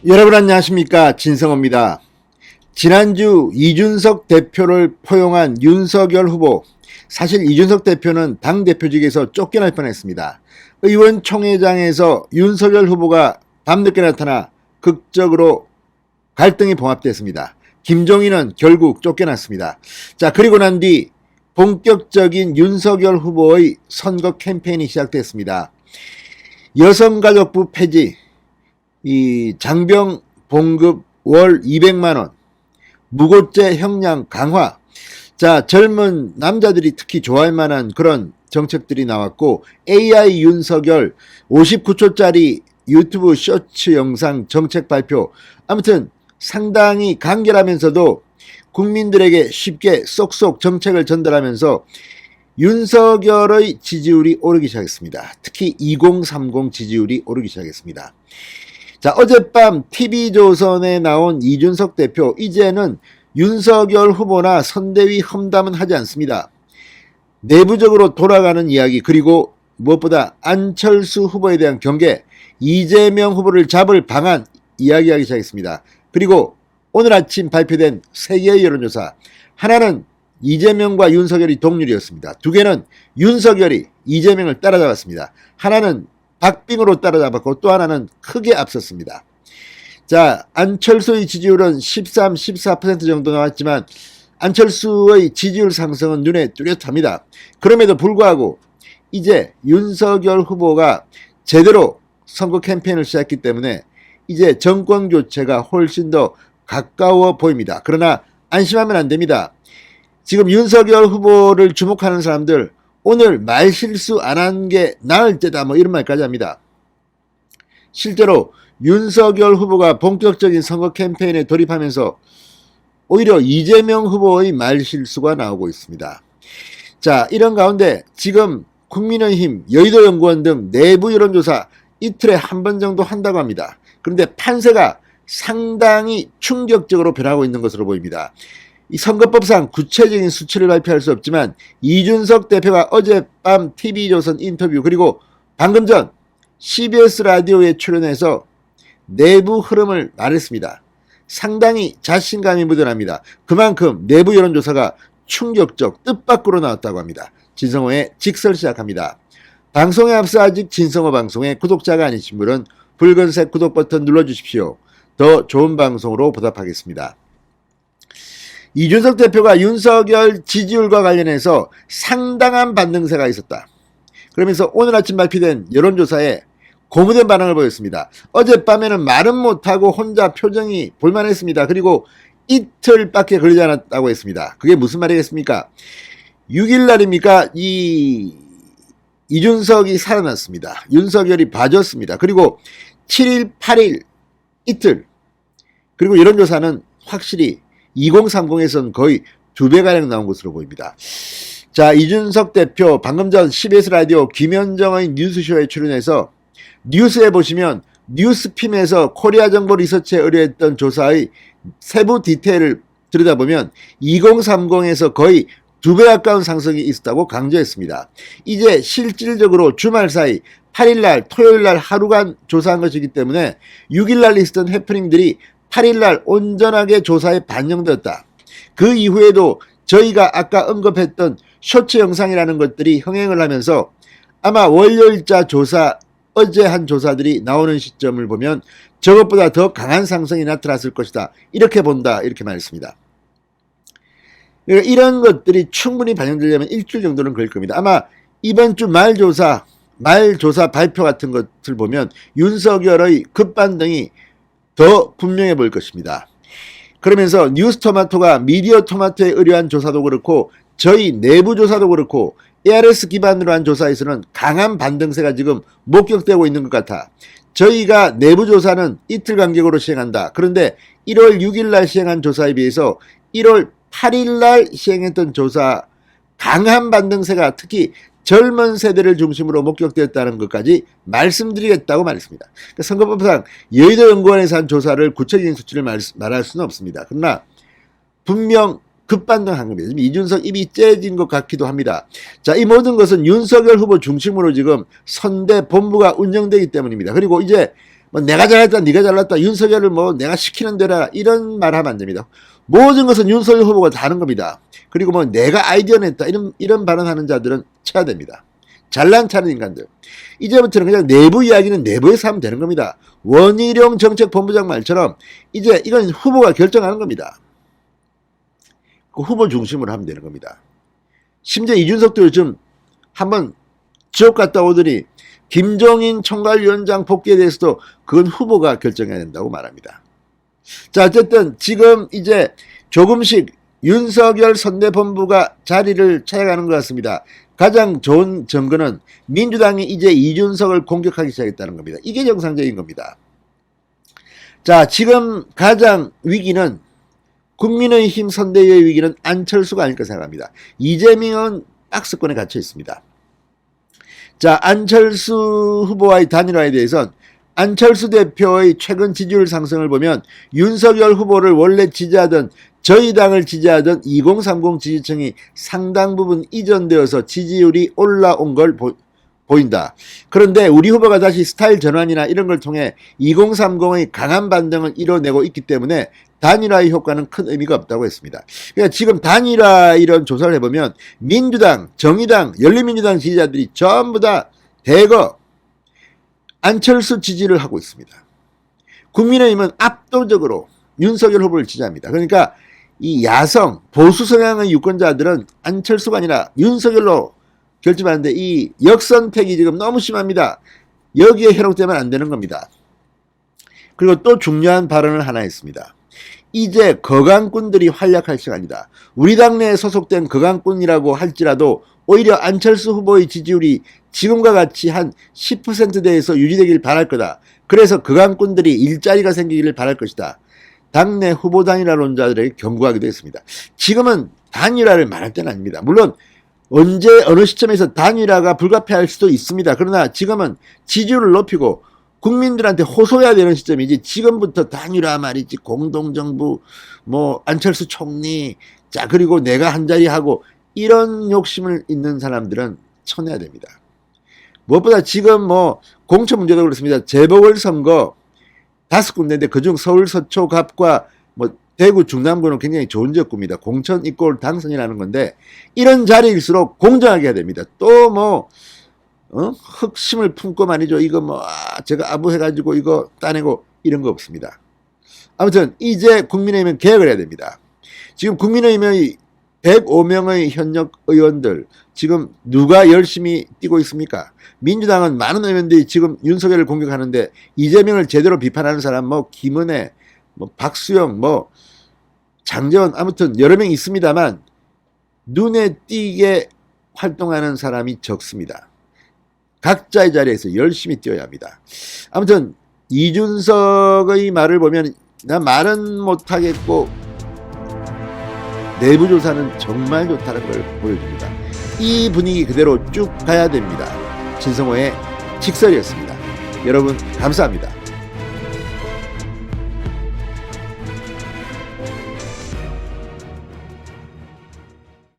여러분 안녕하십니까, 진성호입니다. 지난주 이준석 대표를 포용한 윤석열 후보, 사실 이준석 대표는 당대표직에서 쫓겨날 뻔했습니다. 의원총회장에서 윤석열 후보가 밤늦게 나타나 극적으로 갈등이 봉합됐습니다. 김종인은 결국 쫓겨났습니다. 자, 그리고 난 뒤 본격적인 윤석열 후보의 선거 캠페인이 시작됐습니다. 여성가족부 폐지, 이 장병 봉급 월 200만원, 무고죄 형량 강화. 자, 젊은 남자들이 특히 좋아할 만한 그런 정책들이 나왔고, AI 윤석열 59초짜리 유튜브 쇼츠 영상 정책 발표. 아무튼 상당히 간결하면서도 국민들에게 쉽게 쏙쏙 정책을 전달하면서 윤석열의 지지율이 오르기 시작했습니다. 특히 2030 지지율이 오르기 시작했습니다. 자, 어젯밤 TV조선에 나온 이준석 대표, 이제는 윤석열 후보나 선대위 험담은 하지 않습니다. 내부적으로 돌아가는 이야기, 그리고 무엇보다 안철수 후보에 대한 경계, 이재명 후보를 잡을 방안 이야기하기 시작했습니다. 그리고 오늘 아침 발표된 3개의 여론조사, 하나는 이재명과 윤석열이 동률이었습니다. 2개는 윤석열이 이재명을 따라잡았습니다. 하나는 박빙으로 따라잡았고 또 하나는 크게 앞섰습니다. 자, 안철수의 지지율은 13, 14% 정도 나왔지만 안철수의 지지율 상승은 눈에 뚜렷합니다. 그럼에도 불구하고 이제 윤석열 후보가 제대로 선거 캠페인을 시작했기 때문에 이제 정권 교체가 훨씬 더 가까워 보입니다. 그러나 안심하면 안 됩니다. 지금 윤석열 후보를 주목하는 사람들, 오늘 말실수 안 한 게 나을 때다, 뭐 이런 말까지 합니다. 실제로 윤석열 후보가 본격적인 선거 캠페인에 돌입하면서 오히려 이재명 후보의 말실수가 나오고 있습니다. 자, 이런 가운데 지금 국민의힘, 여의도연구원 등 내부 여론조사 이틀에 한 번 정도 한다고 합니다. 그런데 판세가 상당히 충격적으로 변하고 있는 것으로 보입니다. 이 선거법상 구체적인 수치를 발표할 수 없지만 이준석 대표가 어젯밤 TV조선 인터뷰, 그리고 방금 전 CBS 라디오에 출연해서 내부 흐름을 말했습니다. 상당히 자신감이 묻어납니다. 그만큼 내부 여론조사가 충격적, 뜻밖으로 나왔다고 합니다. 진성호의 직설 시작합니다. 방송에 앞서 아직 진성호 방송의 구독자가 아니신 분은 붉은색 구독 버튼 눌러주십시오. 더 좋은 방송으로 보답하겠습니다. 이준석 대표가 윤석열 지지율과 관련해서 상당한 반등세가 있었다. 그러면서 오늘 아침 발표된 여론조사에 고무된 반응을 보였습니다. 어젯밤에는 말은 못하고 혼자 표정이 볼만했습니다. 그리고 이틀밖에 걸리지 않았다고 했습니다. 그게 무슨 말이겠습니까? 6일날입니까? 이준석이 살아났습니다. 윤석열이 봐줬습니다. 그리고 7일, 8일 이틀. 그리고 여론조사는 확실히 2030에서는 거의 2배가량 나온 것으로 보입니다. 자, 이준석 대표 방금 전 CBS 라디오 김현정의 뉴스쇼에 출연해서 뉴스에 보시면 뉴스핌에서 코리아 정보 리서치에 의뢰했던 조사의 세부 디테일을 들여다보면 2030에서 거의 2배 가까운 상승이 있었다고 강조했습니다. 이제 실질적으로 주말 사이 8일날 토요일날 하루간 조사한 것이기 때문에 6일날 있었던 해프닝들이 8일날 온전하게 조사에 반영되었다. 그 이후에도 저희가 아까 언급했던 쇼츠 영상이라는 것들이 흥행을 하면서 아마 월요일자 조사, 어제 한 조사들이 나오는 시점을 보면 저것보다 더 강한 상승이 나타났을 것이다, 이렇게 본다, 이렇게 말했습니다. 이런 것들이 충분히 반영되려면 일주일 정도는 걸릴 겁니다. 아마 이번 주 말조사 발표 같은 것을 보면 윤석열의 급반등이 더 분명해 보일 것입니다. 그러면서 뉴스토마토가 미디어토마토에 의뢰한 조사도 그렇고 저희 내부 조사도 그렇고 ARS 기반으로 한 조사에서는 강한 반등세가 지금 목격되고 있는 것 같아. 저희가 내부 조사는 이틀 간격으로 시행한다. 그런데 1월 6일날 시행한 조사에 비해서 1월 8일날 시행했던 조사 강한 반등세가 특히 젊은 세대를 중심으로 목격되었다는 것까지 말씀드리겠다고 말했습니다. 그러니까 선거법상 여의도연구원에서 한 조사를 구체적인 수치를 말할 수는 없습니다. 그러나 분명 급반등한 겁니다. 지금 이준석 입이 째진 것 같기도 합니다. 자, 이 모든 것은 윤석열 후보 중심으로 지금 선대 본부가 운영되기 때문입니다. 그리고 이제 뭐 내가 잘했다, 네가 잘났다, 윤석열을 뭐 내가 시키는 대로 이런 말 하면 안 됩니다. 모든 것은 윤석열 후보가 다 하는 겁니다. 그리고 뭐 내가 아이디어 냈다 이런 발언하는 자들은 쳐야 됩니다. 잘난 차는 인간들. 이제부터는 그냥 내부 이야기는 내부에서 하면 되는 겁니다. 원희룡 정책본부장 말처럼 이제 이건 후보가 결정하는 겁니다. 그 후보 중심으로 하면 되는 겁니다. 심지어 이준석도 요즘 한번 지옥 갔다 오더니 김종인 총괄위원장 복귀에 대해서도 그건 후보가 결정해야 된다고 말합니다. 자, 어쨌든 지금 이제 조금씩 윤석열 선대본부가 자리를 찾아가는 것 같습니다. 가장 좋은 증거는 민주당이 이제 이준석을 공격하기 시작했다는 겁니다. 이게 정상적인 겁니다. 자, 지금 가장 위기는 국민의힘 선대위의 위기는 안철수가 아닐까 생각합니다. 이재명은 박스권에 갇혀 있습니다. 자, 안철수 후보와의 단일화에 대해서는 안철수 대표의 최근 지지율 상승을 보면 윤석열 후보를 원래 지지하던 저희 당을 지지하던 2030 지지층이 상당 부분 이전되어서 지지율이 올라온 걸 보인다. 그런데 우리 후보가 다시 스타일 전환이나 이런 걸 통해 2030의 강한 반등을 이뤄내고 있기 때문에 단일화의 효과는 큰 의미가 없다고 했습니다. 그러니까 지금 단일화 이런 조사를 해보면 민주당, 정의당, 열린민주당 지지자들이 전부 다 대거 안철수 지지를 하고 있습니다. 국민의힘은 압도적으로 윤석열 후보를 지지합니다. 그러니까 이 야성, 보수 성향의 유권자들은 안철수가 아니라 윤석열로 결집하는데 이 역선택이 지금 너무 심합니다. 여기에 현혹되면 안 되는 겁니다. 그리고 또 중요한 발언을 하나 했습니다. 이제 거강꾼들이 활약할 시간이다. 우리 당내에 소속된 거강꾼이라고 할지라도 오히려 안철수 후보의 지지율이 지금과 같이 한 10%대에서 유지되길 바랄 거다. 그래서 거강꾼들이 일자리가 생기기를 바랄 것이다. 당내 후보 단일화론자들에게 경고하기도 했습니다. 지금은 단일화를 말할 때는 아닙니다. 물론 언제 어느 시점에서 단일화가 불가피할 수도 있습니다. 그러나 지금은 지지율을 높이고 국민들한테 호소해야 되는 시점이지 지금부터 단일화 말이지 공동정부 뭐 안철수 총리 자 그리고 내가 한자리 하고 이런 욕심을 있는 사람들은 쳐내야 됩니다. 무엇보다 지금 뭐 공천 문제도 그렇습니다. 재보궐선거 5군데인데 그중 서울 서초 갑과 뭐 대구 중남구는 굉장히 좋은 지역구입니다. 공천 이꼴 당선이라는 건데 이런 자리일수록 공정하게 해야 됩니다. 또 뭐 흑심을 품고 말이죠. 이거 뭐 제가 아부해가지고 이거 따내고 이런 거 없습니다. 아무튼 이제 국민의힘은 개혁을 해야 됩니다. 지금 국민의힘의 105명의 현역 의원들 지금 누가 열심히 뛰고 있습니까? 민주당은 많은 의원들이 지금 윤석열을 공격하는데 이재명을 제대로 비판하는 사람 뭐 김은혜, 뭐 박수영, 뭐 장재원 아무튼 여러 명 있습니다만 눈에 띄게 활동하는 사람이 적습니다. 각자의 자리에서 열심히 뛰어야 합니다. 아무튼 이준석의 말을 보면 나 말은 못하겠고 내부 조사는 정말 좋다는 걸 보여줍니다. 이 분위기 그대로 쭉 가야 됩니다. 진성호의 직설이었습니다. 여러분 감사합니다.